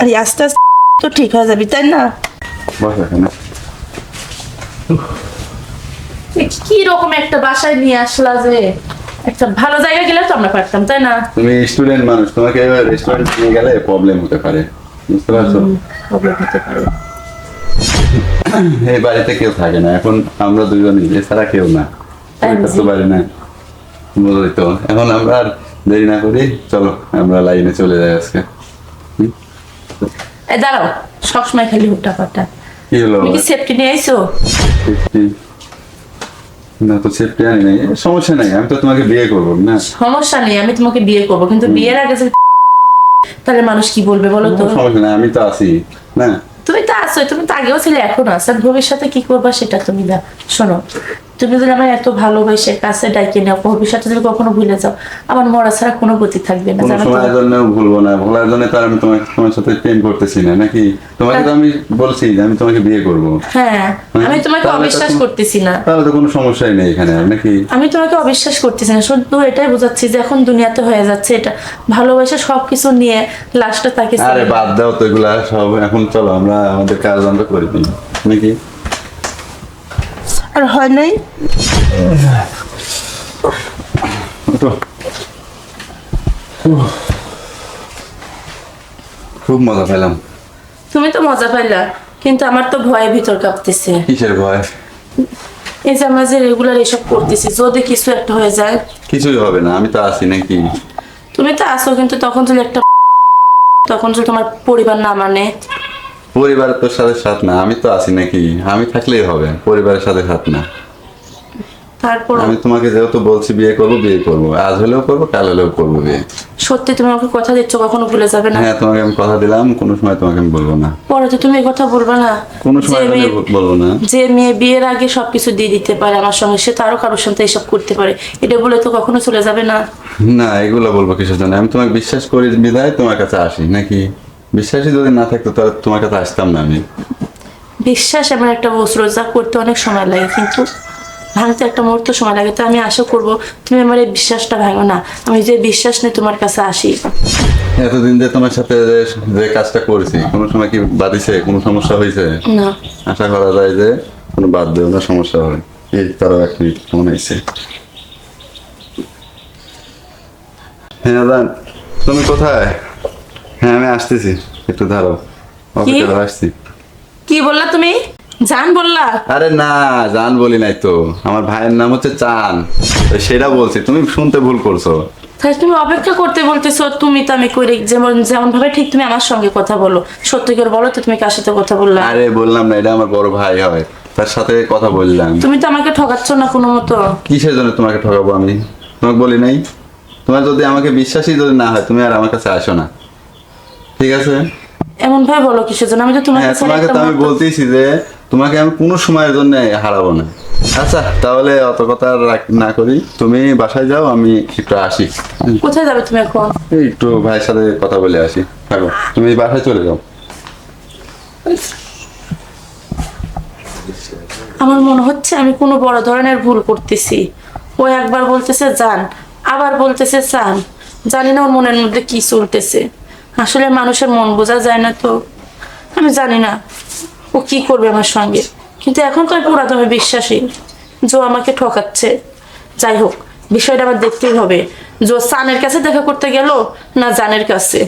আর আস্তে আস্তে তো ঠিক হয়ে যাবি, তাই না? বস এখানে। কি রকম একটা বাসায় নিয়ে আসলা যে, একটা ভালো জায়গা গেলে তো আমরা পারতাম, তাই না? তুমি স্টুডেন্ট মানুষ, তোমাকে রেস্টুরেন্ট নিয়ে গেলে প্রবলেম হতে পারে, বুঝতে পারছো? প্রবলেম হতে পারে। এই বাড়িতে কেউ থাকে না এখন, আমরা দুজনই, এছাড়া কেউ না। থাকতে পারি না, বুঝলি তো। এখন আমরা আর দেরি না করি, চলো আমরা লাইনে চলে যাই আজকে। এই দাঁড়াও, সবসময় খালি হুট্টা পাট্টা। কি হলো? তুমি কি সেফটি নিয়ে আইছো? সেফটি না তো, সেফটি আনি নাই, সমস্যা নাই, আমি তো তোমাকে বিয়ে করবো না। সমস্যা নেই, আমি তোমাকে বিয়ে করবো, কিন্তু বিয়ের আগে যে তাহলে মানুষ কি বলবে বলো তো? সমস্যা নাই, আমি তো আছি না। তুমি তো আছো, তুমি তো আগেও ছিলে, এখন আছো। আর ভবিষ্যতে কি করবা সেটা তুমি না। শোনো, তুমি যদি আমার এত ভালোবাসে কাছে ডাইকে নাও, ভবিষ্যতে যদি কখনো ভুলে যাও, আমার মরা ছাড়া কোনো গতি থাকবে না, কোনো জানো তো? সময়ের জন্য ভুলবো না, ভোলার জন্য তো আর আমি তোমার সাথে প্রেম করতেছি না নাকি? তোমাকে তো আমি বলছি যে আমি তোমাকে বিয়ে করবো। হ্যাঁ, আমি তোমাকে তাহলে তো অবিশ্বাস কোনো- করতেছি না। তাহলে তো কোনো সমস্যাই নেই এখানে আর নাকি? আমি তোমাকে অবিশ্বাস করতেছি না, শুধু এটাই বোঝাচ্ছি যে এখন দুনিয়াতে হয়ে যাচ্ছে এটা, ভালোবাসা সবকিছু নিয়ে লাস্টে তাকে আরে বাদ দাও তো এগুলা সব, এখন চলো আমরা আমাদের কাজ আমরা করে দিই নাকি? আর হয় নাই। ওঠো। খুব মজা পেলাম। তুমি তো মজা পাইলা, কিন্তু আমার তো ভয়ে ভিতর কাঁপতেছে। কিসের ভয়? এই যে আমরা যে রেগুলার এসব করতেছি, যদি কিছু একটা হয়ে যায়। কিছুই হবে না, আমি তো আছি নাকি? তুমি তো আসো, কিন্তু তখন যদি একটা, তখন যদি তোমার পরিবার না মানে। পরিবারের তোর সাথে সাথ না, আমি তো আছি নাকি? আমি থাকলেই হবে, পরিবারের সাথে সাথ না। তারপর আমি তোমাকে যেহেতু বলছি বিয়ে করবো, আজ হলেও করবো, কাল হলেও করবো বিয়ে। সত্যি তুমি আমাকে কথা দিচ্ছ, কখনো ভুলে যাবে না? হ্যাঁ, তোমাকে আমি কথা দিলাম, কোনো সময় তোমাকে আমি বলবো না। পরে তো তুমি এই কথা বলবা না? কোনো যে সময় মেয়ে, বলবো না। যে মেয়ে বিয়ের আগে সবকিছু দিয়ে দিতে পারে আমার সঙ্গে, সে তো আরো কারোর সাথে এসব করতে পারে, এটা বলে তো কখনো চলে যাবে না। না, এগুলো বলবো কিসের জন্য? আমি তোমাকে বিশ্বাস করি বিধায় তোমার কাছে আসি নাকি? বিশ্বাসই যদি না থাকতো তাহলে তোমার কাছে আসতাম না আমি। বিশ্বাস এমন একটা বস্ত্র যা করতে অনেক সময় লাগে, কিন্তু ভাঙতে একটা মুহূর্ত সময় লাগে। তো আমি আশা করবো তুমি আমার এই বিশ্বাসটা ভাঙো না। আমি যে বিশ্বাস নিয়ে তোমার কাছে আসি। এতদিন যে তোমার সাথে যে কাজটা করেছি, কোনো সময় কি বাদিছে? কোনো সমস্যা হয়েছে? না, আশা করা যায় যে কোনো বাদ দেবে না, সমস্যা হবে। এই তারও এক মিনিট মনে হয়েছে। হ্যাঁ দাদা, তুমি কোথায়? হ্যাঁ আমি আসতেছি, একটু দাঁড়াও, অপেক্ষা করে আসছি। কি বললা তুমি? জান বললা? আরে না, জান বলি নাই তো, আমার ভাইয়ের নাম হচ্ছে চান, তো সেটা বলছি, তুমি শুনতে ভুল করছো। তাই তুমি অপেক্ষা করতে বলতেছো, তুমি তো আমি করি যেমন যেমন ভাবে ঠিক তুমি আমার সঙ্গে কথা বলো। সত্যি করে বলো তো, তুমি কার সাথে কথা বললা? আরে বললাম না, এটা আমার বড় ভাই হয়, তার সাথে কথা বললাম। তুমি তো আমাকে ঠকাচ্ছ না কোনো মতো? কিসের জন্য তোমাকে ঠকাবো আমি? তোমাকে বলি নাই? তোমার যদি আমাকে বিশ্বাসই যদি না হয়, তুমি আর আমার কাছে আসো না, ঠিক আছে? এমন ভাবে বলো কিসের জন্য? আমি তো তোমাকে হ্যাঁ, ছাড়া তোমাকে একটা তো আমি মুহূর্ত- বলতেইছি যে তোমাকে আমি কোনো সময়ের জন্য হারাবো না। আচ্ছা তাহলে অত কথা আর না করি, তুমি বাসায় যাও, আমি একটু আসি। কোথায় যাবে তুমি এখন? এই একটু ভাইয়ের সাথে কথা বলে আসি, থাকো, তুমি বাসায় চলে যাও। আমার মনে হচ্ছে আমি কোনো বড় ধরনের ভুল করতেছি। ও একবার বলতেছে জান, আবার বলতেছে চান। জানি না ওর মনের মধ্যে কি চলতেছে। আসলে মানুষের মন বোঝা যায় না তো। আমি জানি না ও কি করবে আমার সঙ্গে, কিন্তু এখন তো আমি পুরাতন বিশ্বাসী যে ও আমাকে ঠকাচ্ছে। যাই হোক, বিষয়টা আমার দেখতেই হবে। জো সানের কাছে দেখা করতে গেল না জানের কাছে।